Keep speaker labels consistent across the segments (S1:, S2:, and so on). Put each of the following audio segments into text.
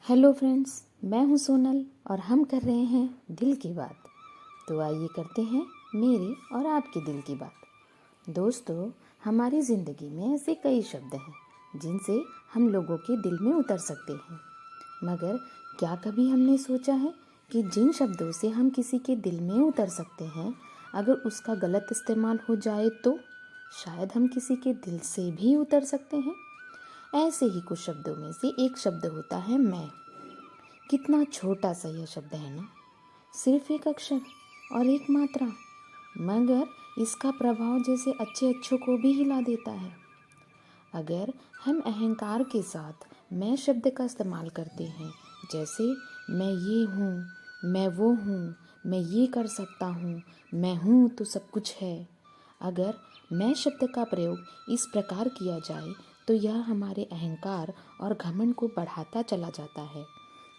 S1: Hello friends, मैं हूं सोनल और हम कर रहे हैं दिल की बात। तो आइए करते हैं मेरे और आपके दिल की बात। दोस्तों, हमारी ज़िंदगी में ऐसे कई शब्द हैं जिनसे हम लोगों के दिल में उतर सकते हैं। मगर क्या कभी हमने सोचा है कि जिन शब्दों से हम किसी के दिल में उतर सकते हैं, अगर उसका गलत इस्तेमाल हो जाए तो शायद हम किसी के दिल से भी उतर सकते हैं। ऐसे ही कुछ शब्दों में से एक शब्द होता है मैं। कितना छोटा सा यह शब्द है ना, सिर्फ एक अक्षर और एक मात्रा, मगर इसका प्रभाव जैसे अच्छे अच्छों को भी हिला देता है। अगर हम अहंकार के साथ मैं शब्द का इस्तेमाल करते हैं, जैसे मैं ये हूँ, मैं वो हूँ, मैं ये कर सकता हूँ, मैं हूँ तो सब कुछ है। अगर मैं शब्द का प्रयोग इस प्रकार किया जाए तो यह हमारे अहंकार और घमंड को बढ़ाता चला जाता है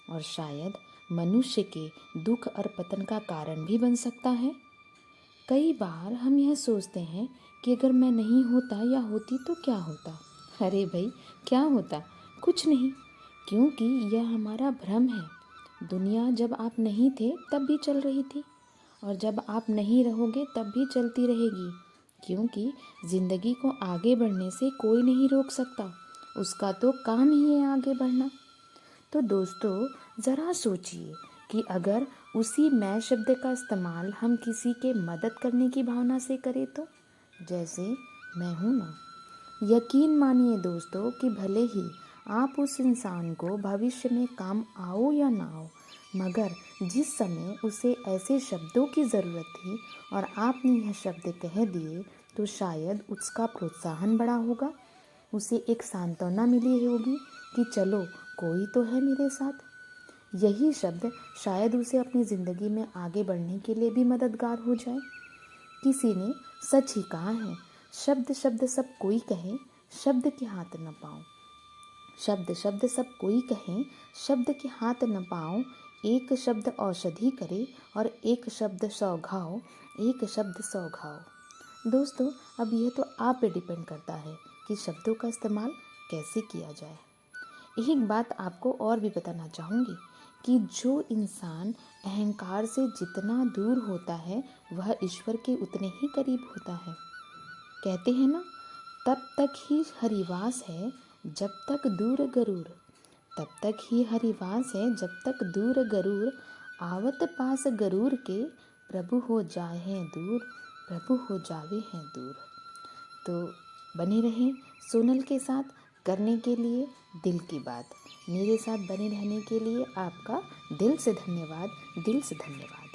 S1: और शायद मनुष्य के दुख और पतन का कारण भी बन सकता है। कई बार हम यह सोचते हैं कि अगर मैं नहीं होता या होती तो क्या होता। अरे भाई, क्या होता? कुछ नहीं, क्योंकि यह हमारा भ्रम है। दुनिया जब आप नहीं थे तब भी चल रही थी और जब आप नहीं रहोगे तब भी चलती रहेगी, क्योंकि ज़िंदगी को आगे बढ़ने से कोई नहीं रोक सकता। उसका तो काम ही है आगे बढ़ना। तो दोस्तों, ज़रा सोचिए कि अगर उसी मैं शब्द का इस्तेमाल हम किसी के मदद करने की भावना से करें तो, जैसे मैं हूँ ना। यकीन मानिए दोस्तों कि भले ही आप उस इंसान को भविष्य में काम आओ या ना आओ, मगर जिस समय उसे ऐसे शब्दों की ज़रूरत थी और आपने यह शब्द कह दिए तो शायद उसका प्रोत्साहन बढ़ा होगा, उसे एक सांत्वना मिली होगी कि चलो कोई तो है मेरे साथ। यही शब्द शायद उसे अपनी ज़िंदगी में आगे बढ़ने के लिए भी मददगार हो जाए। किसी ने सच ही कहा है, शब्द शब्द सब कोई कहे, शब्द के हाथ न पाओ। शब्द शब्द सब कोई कहे, शब्द के हाथ न पाओ। एक शब्द औषधि करे और एक शब्द सौ घाव, एक शब्द सौ घाव। दोस्तों, अब यह तो आप पे डिपेंड करता है कि शब्दों का इस्तेमाल कैसे किया जाए। एक बात आपको और भी बताना चाहूँगी कि जो इंसान अहंकार से जितना दूर होता है वह ईश्वर के उतने ही करीब होता है। कहते हैं ना, तब तक ही हरिवास है जब तक दूर गरूर। तब तक ही हरिवास है जब तक दूर गरूर। आवत पास गरूर के, प्रभु हो जाए हैं दूर, प्रभु हो जावे हैं दूर। तो बने रहें सोनल के साथ करने के लिए दिल की बात। मेरे साथ बने रहने के लिए आपका दिल से धन्यवाद, दिल से धन्यवाद।